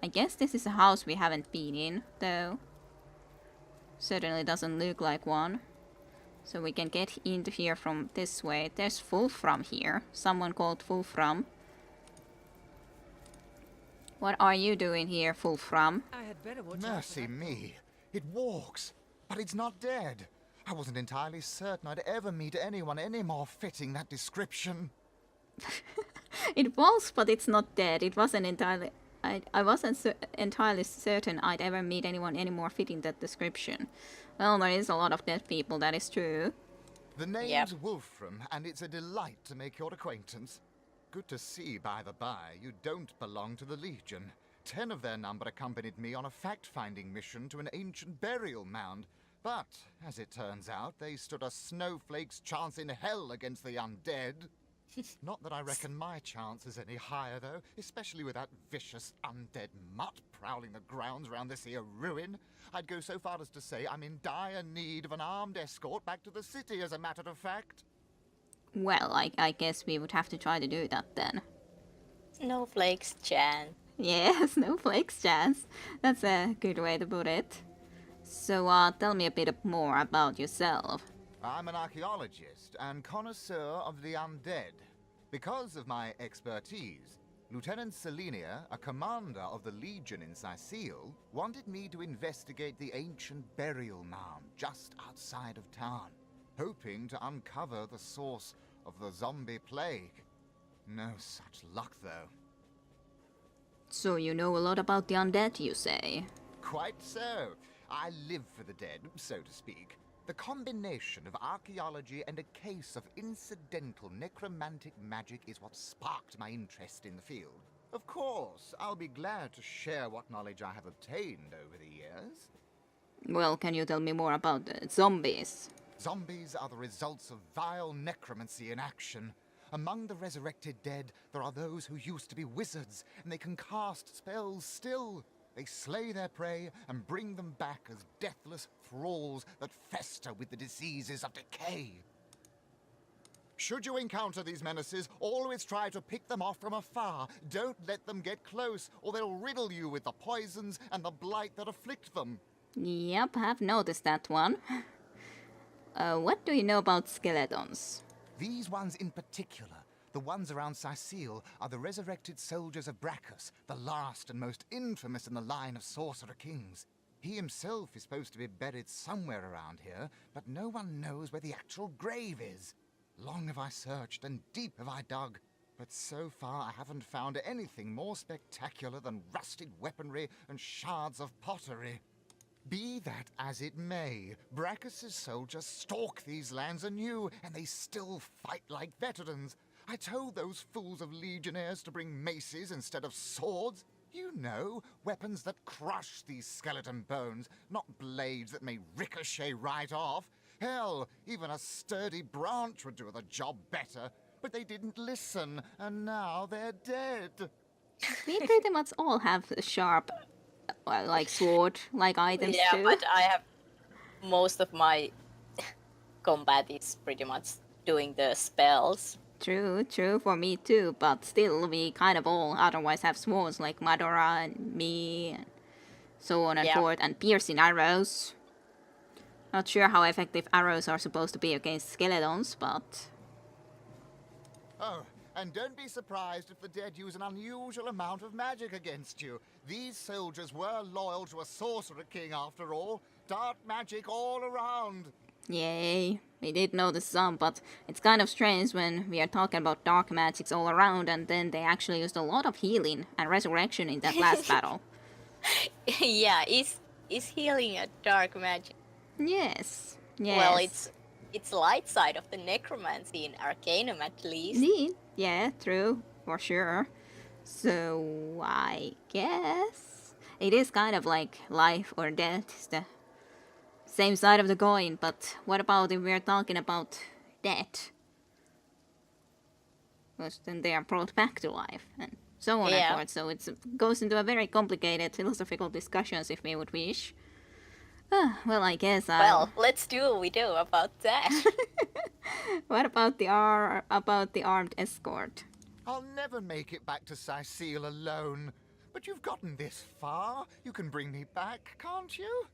I guess this is a house we haven't been in, though. Certainly doesn't look like one. So we can get into here from this way. There's Fulfram here. Someone called Fulfram. What are you doing here, Fulfram? I had better watch out for Mercy that me. It walks, but it's not dead. I wasn't entirely certain I'd ever meet anyone any more fitting that description. It was, but it's not dead. It wasn't entirely... I wasn't entirely certain I'd ever meet anyone any more fitting that description. Well, there is a lot of dead people, that is true. The name's Wolfram, and it's a delight to make your acquaintance. Good to see, by the by, you don't belong to the Legion. 10 of their number accompanied me on a fact-finding mission to an ancient burial mound. But, as it turns out, they stood a snowflake's chance in hell against the undead. Not that I reckon my chance is any higher, though, especially with that vicious undead mutt prowling the grounds around this here ruin. I'd go so far as to say I'm in dire need of an armed escort back to the city, as a matter of fact. Well, I guess we would have to try to do that then. Snowflakes, Jan. Yeah, snowflakes chance. That's a good way to put it. So, tell me a bit more about yourself. I'm an archaeologist and connoisseur of the undead. Because of my expertise, Lieutenant Selenia, a commander of the Legion in Sicile, wanted me to investigate the ancient burial mound just outside of town, hoping to uncover the source of the zombie plague. No such luck, though. So you know a lot about the undead, you say? Quite so. I live for the dead, so to speak. The combination of archaeology and a case of incidental necromantic magic is what sparked my interest in the field. Of course, I'll be glad to share what knowledge I have obtained over the years. Well, can you tell me more about the zombies? Zombies are the results of vile necromancy in action. Among the resurrected dead, there are those who used to be wizards, and they can cast spells still. They slay their prey and bring them back as deathless thralls that fester with the diseases of decay. Should you encounter these menaces, always try to pick them off from afar. Don't let them get close, or they'll riddle you with the poisons and the blight that afflict them. Yep, I've noticed that one. What do you know about skeletons? These ones in particular, the ones around Sicile, are the resurrected soldiers of Brachus, the last and most infamous in the line of sorcerer kings. He himself is supposed to be buried somewhere around here, but no one knows where the actual grave is. Long have I searched and deep have I dug, but so far I haven't found anything more spectacular than rusted weaponry and shards of pottery. Be that as it may, Brachus' soldiers stalk these lands anew, and they still fight like veterans. I told those fools of legionnaires to bring maces instead of swords. You know, weapons that crush these skeleton bones, not blades that may ricochet right off. Hell, even a sturdy branch would do the job better. But they didn't listen, and now they're dead. We pretty much all have a sharp, like sword-like items Yeah, too. but I have most of my combat is pretty much doing the spells. True, for me too, but still we kind of all otherwise have swords like Madora and me, and so on and forth, and piercing arrows. Not sure how effective arrows are supposed to be against skeletons, but... Oh, and don't be surprised if the dead use an unusual amount of magic against you. These soldiers were loyal to a sorcerer king after all. Dark magic all around. Yay, we did notice some, but it's kind of strange when we are talking about dark magics all around and then they actually used a lot of healing and resurrection in that last battle. Yeah, is healing a dark magic? Yes. Well, it's light side of the necromancy in Arcanum at least. Indeed. Yeah, true, for sure. So, I guess it is kind of like life or death. It's the same side of the coin, but what about if we're talking about death? Because then they are brought back to life, and so on and forth. So it goes into a very complicated philosophical discussions if we would wish. Well, I guess Well, let's do what we do about that. What about the armed escort? I'll never make it back to Sicile alone. But you've gotten this far. You can bring me back, can't you?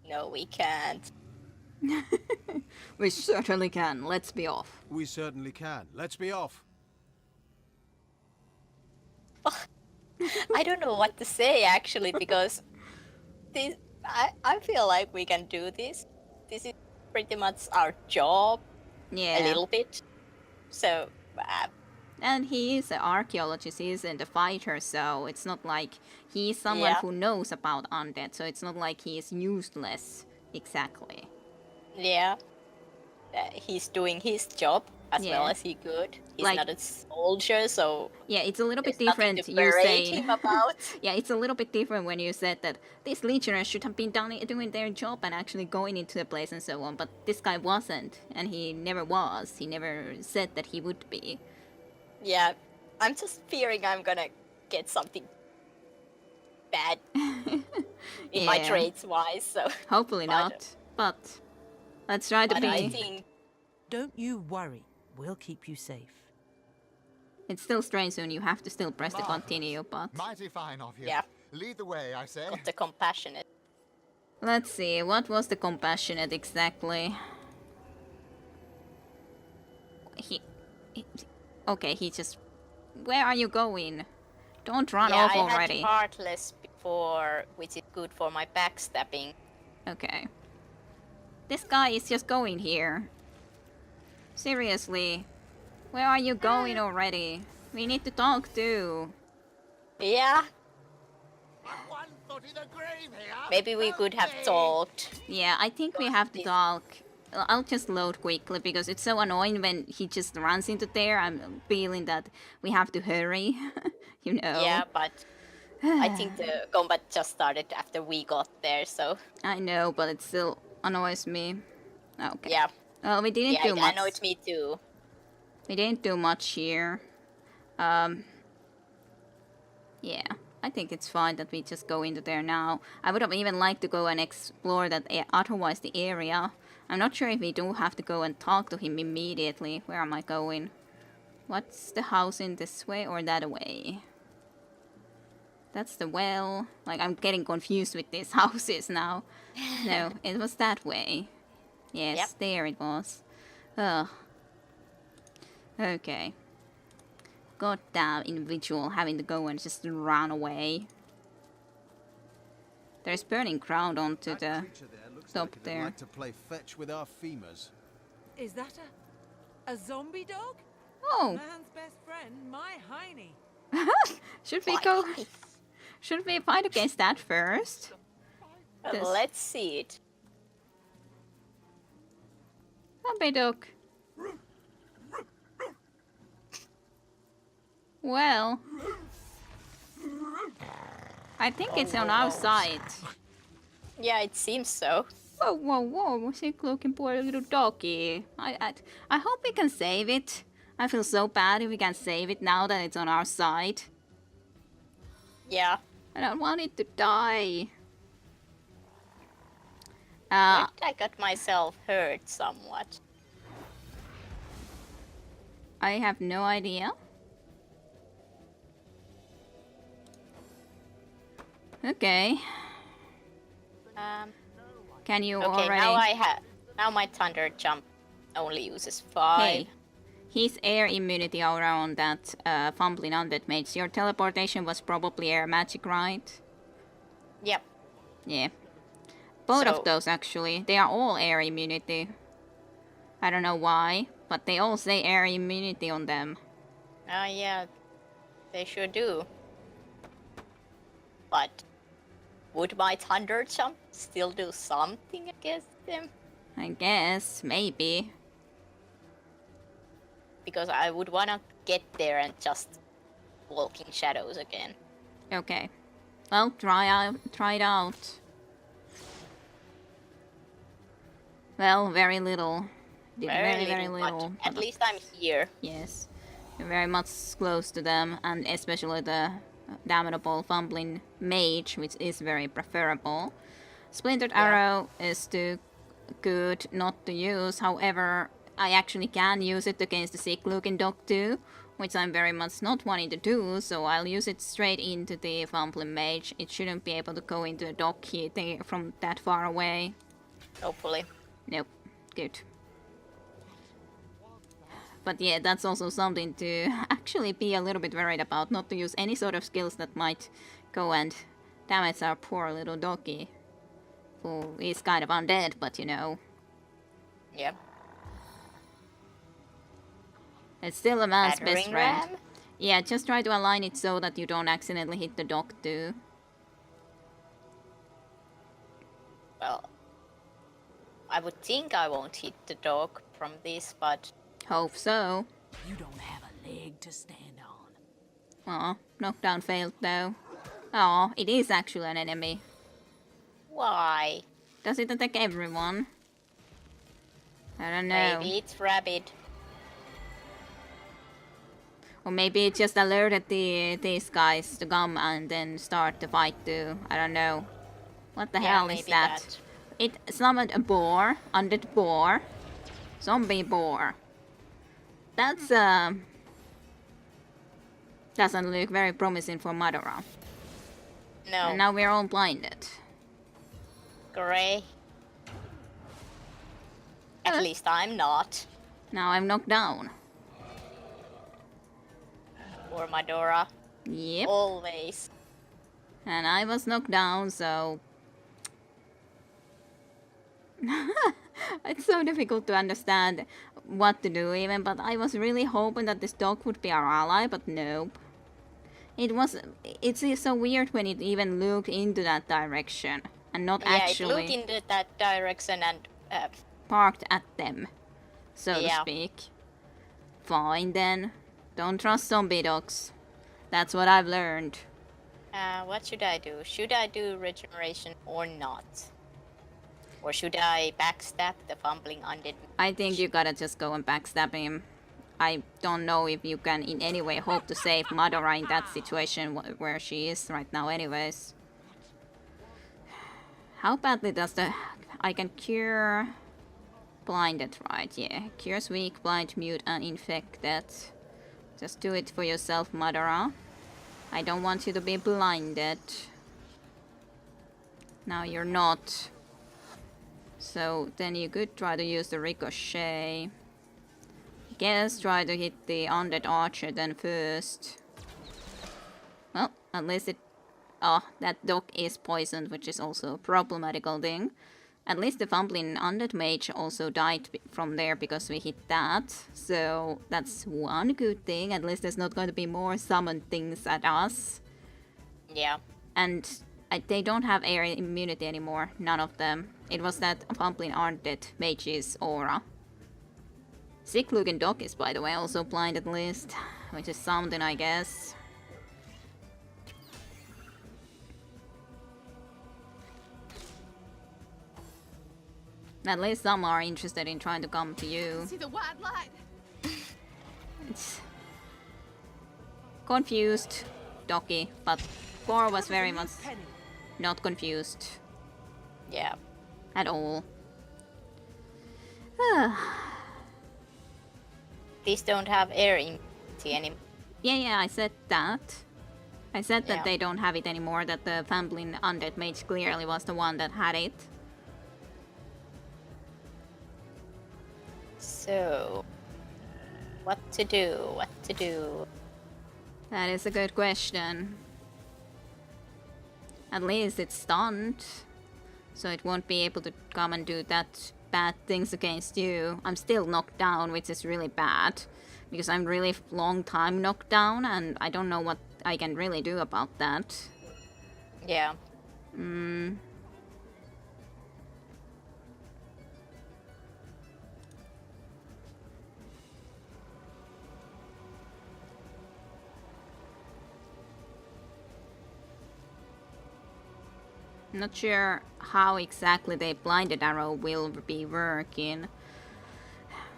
No, we can't. We certainly can. Let's be off. We certainly can. Let's be off. I don't know what to say actually because this I feel like we can do this. This is pretty much our job Yeah. a little bit. So And he is an archaeologist, he isn't a fighter, so it's not like he's someone Yeah. who knows about undead, so it's not like he is useless, exactly. yeah, he's doing his job as well Yeah. as he could. He's Like- not a soldier, so Yeah, it's a little bit there's nothing different, to you berate say... him about. Yeah, it's a little bit different when you said that these legionnaires should have been doing their job and actually going into the place and so on, but this guy wasn't, and he never was. He never said that he would be. Yeah, I'm just fearing I'm gonna get something bad in my Yeah. traits wise. So, Hopefully But- not, but let's try to but be... I think Don't you worry. We'll keep you safe. It's still strange when you have to still press the continue, but... Mighty fine of you. Yeah. Lead the way, I say. got the compassionate. Let's see, what was the compassionate exactly? He okay, he just... Where are you going? Don't run Yeah, off I already. had Heartless before, which is good for my backstabbing. Okay. This guy is just going here. Seriously. Where are you going already? We need to talk too. Yeah, One foot in the grave here. maybe we could have talked. Yeah, I think we have to talk. I'll just load quickly because it's so annoying when he just runs into there. I'm feeling that we have to hurry. You know. Yeah, but I think the combat just started after we got there, so I know, but it still annoys me. Okay. yeah. Well, we didn't Yeah, do it much. annoyed me too. We didn't do much here. Yeah, I think it's fine that we just go into there now. I would have even liked to go and explore that otherwise the area. I'm not sure if we do have to go and talk to him immediately. Where am I going? What's the house in this way or that way? That's the well. Like, I'm getting confused with these houses now. No, it was that way. Yes, Yep. there it was. Ugh. Okay. Goddamn individual having to go and just run away. There's burning ground onto That the... creature there looks top like it'd there. like to play fetch with our femurs. Is that a zombie dog? Oh! Man's best friend, my hiney. Should we go... Should we fight against that first? But This- let's see it. Puppy dog. Well... I think it's on our side. Yeah, it seems so. Whoa, whoa, whoa, sick looking poor little doggy. I hope we can save it. I feel so bad if we can save it now that it's on our side. Yeah. I don't want it to die. Where did I got myself hurt somewhat? I have no idea. Okay, can you Okay, already... now my thunder jump only uses 5. Hey, his air immunity around that fumbling undead mage. Your teleportation was probably air magic, right? Yep. Yeah. Both So- of those, actually. They are all air immunity. I don't know why, but they all say air immunity on them. Yeah, they sure do. But would my thunder jump still do something against them? I guess, maybe. Because I would wanna get there and just walk in shadows again. Okay. Well, try it out. Well, very little. Did very but little. at but- least I'm here. Yes. You're very much close to them, and especially the damnable fumbling mage, which is very preferable. Splintered arrow is too good not to use, however, I actually can use it against the sick looking dog too. which I'm very much not wanting to do, so I'll use it straight into the Fumbling Mage. It shouldn't be able to go into a dock here from that far away. Hopefully. Nope. Good. But yeah, that's also something to actually be a little bit worried about, not to use any sort of skills that might go and damage our poor little doggy, who is kind of undead, but you know. Yep. It's still a man's Battering best friend. ram? Yeah, just try to align it so that you don't accidentally hit the dog too. Well, I would think I won't hit the dog from this, but Hope so. You don't have a leg to stand on. Aw, knockdown failed though. Aw, it is actually an enemy. why? Does it attack everyone? I don't know. Maybe it's rabid. Or maybe it just alerted these guys to come and then start the fight too. I don't know. What the hell is maybe that? It summoned a boar, undead boar, zombie boar. That's doesn't look very promising for Madara. No. And now we're all blinded. Gray. At least I'm not. Now I'm knocked down. Or Madora. Yep. Always. And I was knocked down, so it's so difficult to understand what to do even, but I was really hoping that this dog would be our ally, but nope. It's so weird when it even looked into that direction and not Yeah, actually it looked into that direction and parked at them, so to Yeah. speak. Fine then. Don't trust zombie dogs. That's what I've learned. what should I do? Should I do regeneration or not? Or should I backstab the fumbling undead? I think you gotta just go and backstab him. I don't know if you can in any way hope to save Madara in that situation where she is right now anyways. How badly does the... I can cure... Blinded, right? Yeah. Cures weak, blind, mute, and infected. Just do it for yourself, Madara. I don't want you to be blinded. Now you're not. So then you could try to use the ricochet. Guess try to hit the undead archer then first. Well, at least it... Oh, that dog is poisoned, which is also a problematical thing. At least the fumbling undead mage also died from there because we hit that. So that's one good thing. At least there's not going to be more summoned things at us. Yeah. And they don't have air immunity anymore. None of them. It was that fumbling undead mage's aura. Sick looking dog is, by the way, also blind at least. Which is something, I guess. At least some are interested in trying to come to you. See the wide light. It's confused, Doki, but Core was very much Penny. not confused Yeah. at all. These don't have air immunity anymore. Yeah, I said that. I said that Yeah. they don't have it anymore, that the fumbling undead mage clearly was the one that had it. So, what to do? What to do? That is a good question. At least it's stunned, so it won't be able to come and do that bad things against you. I'm still knocked down, which is really bad, because I'm really long time knocked down, and I don't know what I can really do about that. Yeah. Not sure how exactly the blinded arrow will be working.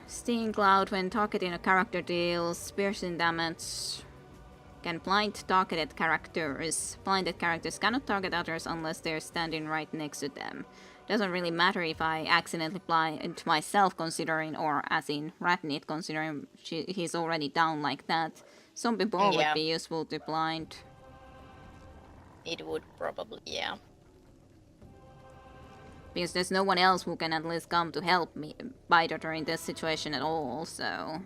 Sting Cloud when targeting a character deals piercing damage. Can blind targeted characters. Blinded characters cannot target others unless they're standing right next to them. Doesn't really matter if I accidentally blind myself, considering, or as in Ratnit, considering he's already down like that. Zombie ball would Yeah. be useful to blind. It would probably, yeah. Because there's no one else who can at least come to help me, Biter, in this situation at all, so...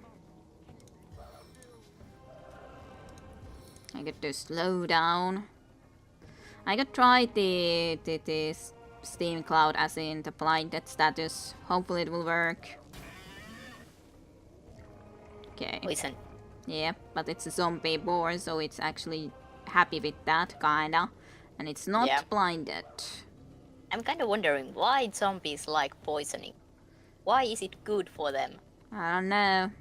I could do slow down. I could try the steam cloud as in the blinded status. Hopefully it will work. Okay. Poison. Yeah, but it's a zombie boar, so it's actually happy with that, kinda. And it's not Yeah. blinded. I'm kind of wondering why zombies like poisoning. Why is it good for them? I don't know.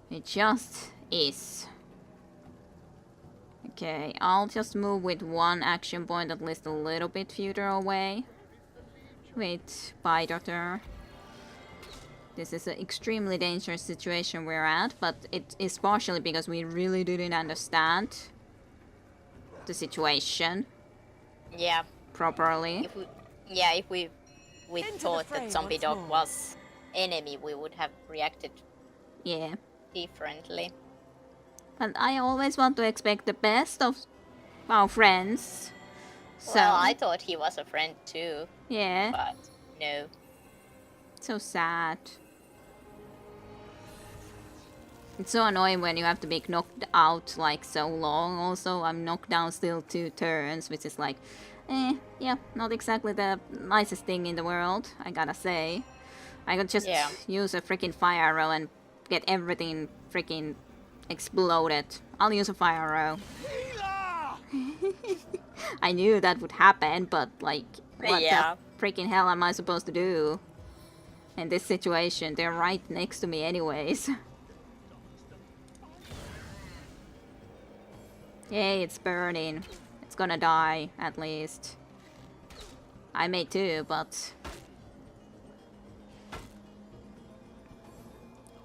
It just is. Okay, I'll just move with one action point at least a little bit further away. Wait, bye, Doctor. This is an extremely dangerous situation we're at, but it is partially because we really didn't understand the situation Yeah. properly. If we thought that zombie dog was enemy, we would have reacted Yeah. differently. But I always want to expect the best of our friends. So, Well, I thought he was a friend too, yeah, but no. so sad. It's so annoying when you have to be knocked out like so long. Also, I'm knocked down still 2 turns, which is like, yeah, not exactly the nicest thing in the world, I gotta say. I could just Yeah. use a freaking fire arrow and get everything freaking exploded. I'll use a fire arrow. I knew that would happen, but like, what Yeah. the freaking hell am I supposed to do in this situation? They're right next to me anyways. Yay, it's burning. It's gonna die, at least. I may too, but...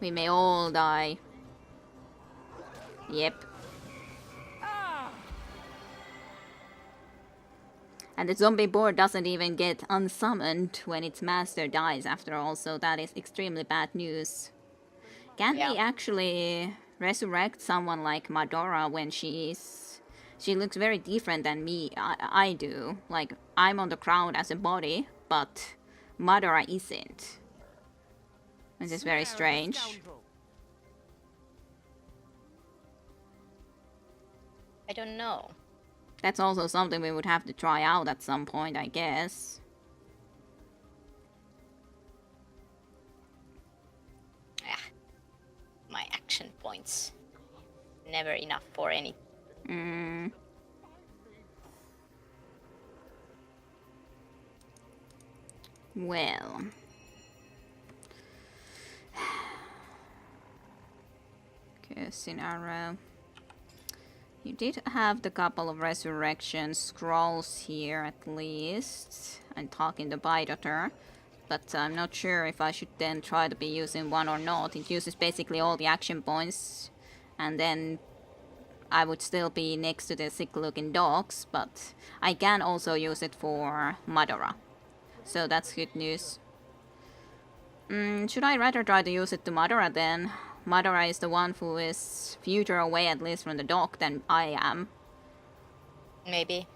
we may all die. Yep. And the zombie board doesn't even get unsummoned when its master dies after all, so that is extremely bad news. Can we actually resurrect someone like Madora when she looks very different than me? I do. Like, I'm on the ground as a body, but Madora isn't. This is very strange. I don't know. That's also something we would have to try out at some point, I guess. My action points. Never enough for any. Well. Cursing arrow. You did have the couple of resurrection scrolls here at least. I'm talking to Bidota. But I'm not sure if I should then try to be using one or not. It uses basically all the action points. And then I would still be next to the sick looking dogs. But I can also use it for Madora. So that's good news. Should I rather try to use it to Madora then? Madora is the one who is further away at least from the dog than I am. Maybe.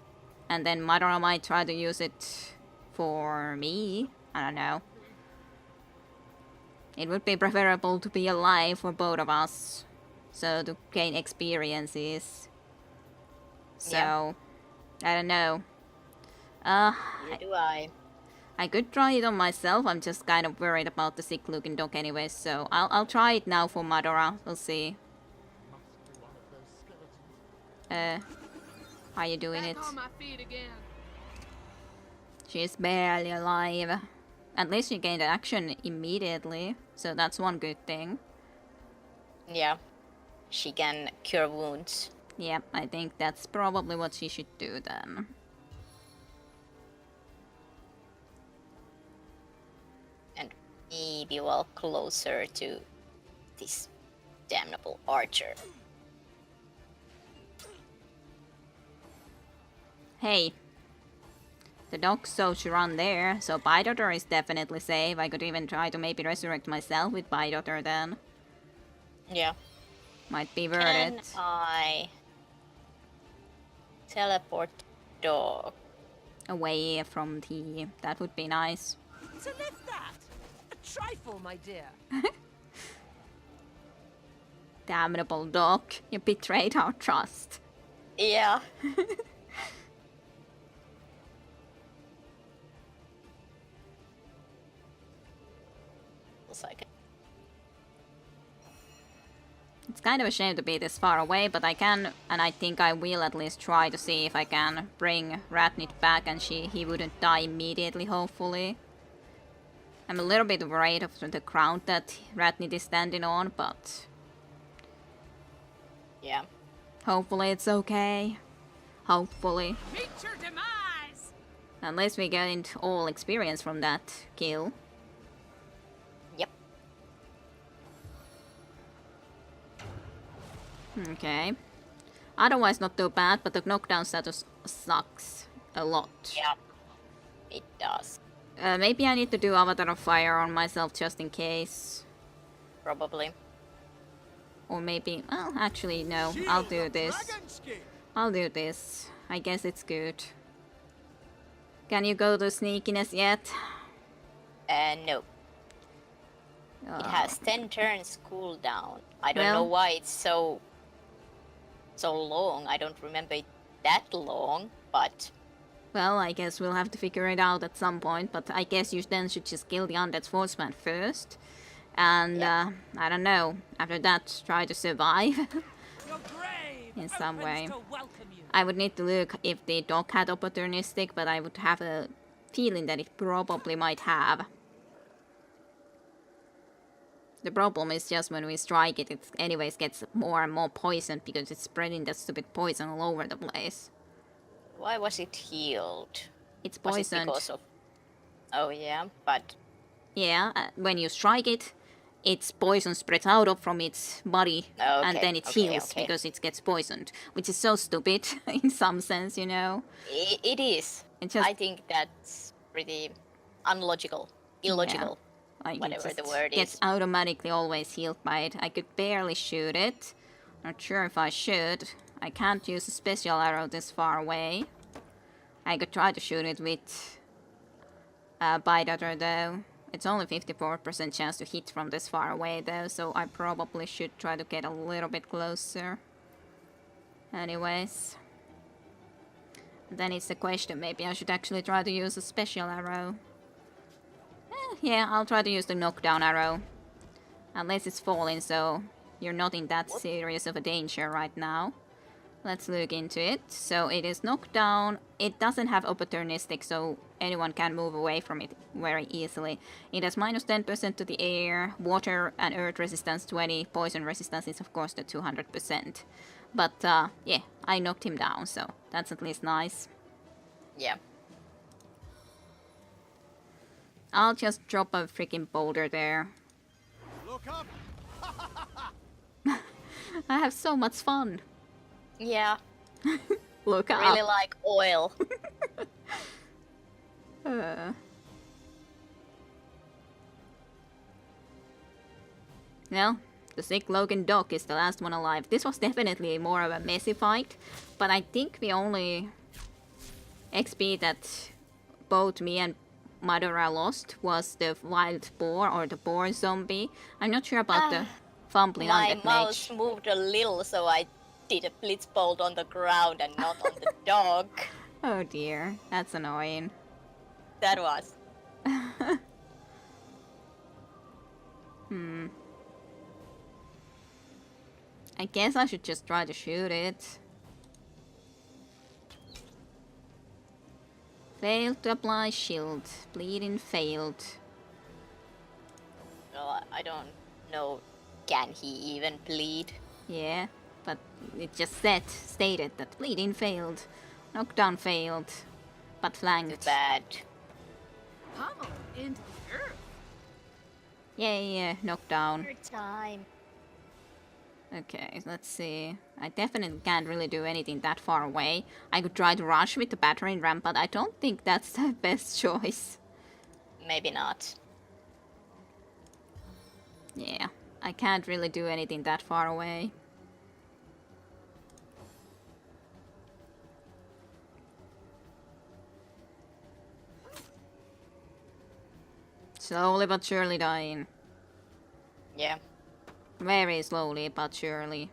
And then Madara might try to use it for me. I don't know. It would be preferable to be alive for both of us. So to gain experiences. So, I don't know. Neither do I. I could try it on myself. I'm just kind of worried about the sick looking dog anyway. So I'll try it now for Madara. We'll see. How you doing it? On my feet again. She's barely alive. At least she gained action immediately, so that's one good thing. Yeah. She can cure wounds. Yep, I think that's probably what she should do then. And maybe well closer to this damnable archer. Hey. The dog should run there, so Biodotter is definitely safe. I could even try to maybe resurrect myself with Biodotter then. Yeah. Might be worth Can it. I teleport dog? Away from the... That would be nice. To lift that? A trifle, my dear. Damnable dog. You betrayed our trust. Yeah. Second. It's kind of a shame to be this far away, but I can, and I think I will at least try to see if I can bring Ratnit back and he wouldn't die immediately, hopefully. I'm a little bit worried of the ground that Ratnit is standing on, but... Yeah. Hopefully it's okay. Hopefully. Meet your demise! Unless we gained all experience from that kill. Yep. Okay. Otherwise not too bad, but the knockdown status sucks a lot. Yeah. It does. Maybe I need to do Avatar of Fire on myself just in case. Probably. Or maybe... Well, actually, no. I'll do this. I'll do this. I guess it's good. Can you go to sneakiness yet? No. It has 10 turns cooldown. I don't know Well- why it's so long. I don't remember it that long, but Well, I guess we'll have to figure it out at some point, but I guess you then should just kill the undead swordsman first. And, Yeah. I don't know, after that, try to survive. Your grave In some opens way. to welcome you. I would need to look if the dog had opportunistic, but I would have a feeling that it probably might have. The problem is just when we strike it, it anyways gets more and more poisoned because it's spreading that stupid poison all over the place. why was it healed? It's Was it poisoned. because of... Oh yeah, but Yeah, when you strike it, its poison spreads out of from its body, and Okay, then it okay, heals okay. because it gets poisoned, which is so stupid in some sense, you know. it is. It just- I think that's pretty unlogical, illogical. Like Whatever it the just word gets is. automatically always healed by it. I could barely shoot it. Not sure if I should. I can't use a special arrow this far away. I could try to shoot it with Biodotter though. It's only 54% chance to hit from this far away though, so I probably should try to get a little bit closer. Anyways. Then it's the question, maybe I should actually try to use a special arrow. Yeah, I'll try to use the knockdown arrow. Unless it's falling, so you're not in that serious of a danger right now. Let's look into it. So it is knockdown. It doesn't have opportunistic, so anyone can move away from it very easily. It has minus 10% to the air, water and earth resistance 20, poison resistance is of course the 200%. But yeah, I knocked him down, so that's at least nice. Yeah. I'll just drop a freaking boulder there. Look up! I have so much fun. Yeah. Look up. Really like oil. Well, the sick Logan dog is the last one alive. This was definitely more of a messy fight, but I think the only XP that both me and Madara lost was the wild boar or the boar zombie. I'm not sure about the fumbling My undead mouse mage. moved a little, so I did a blitz bolt on the ground and not on the dog. Oh dear, that's annoying. That was. I guess I should just try to shoot it. Failed to apply shield. Bleeding failed. Well, I don't know. Can he even bleed? Yeah, but it just stated that bleeding failed. Knockdown failed. But Too flanked. bad. Pummel into the earth. Yay, knockdown. Your time. Okay, let's see. I definitely can't really do anything that far away. I could try to rush with the battering ram, but I don't think that's the best choice. Maybe not. Yeah, I can't really do anything that far away. Slowly but surely dying. Yeah. Very slowly but surely.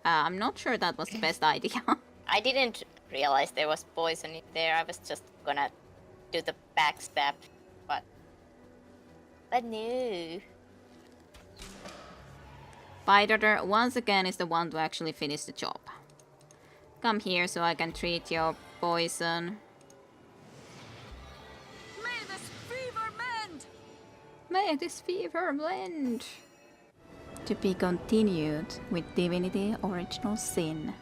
I'm not sure that was the best idea. I didn't realize there was poison in there. I was just gonna do the backstab, but no. Biter once again is the one to actually finish the job. Come here so I can treat your poison. May this fever mend! May this fever blend. To be continued with Divinity Original Sin.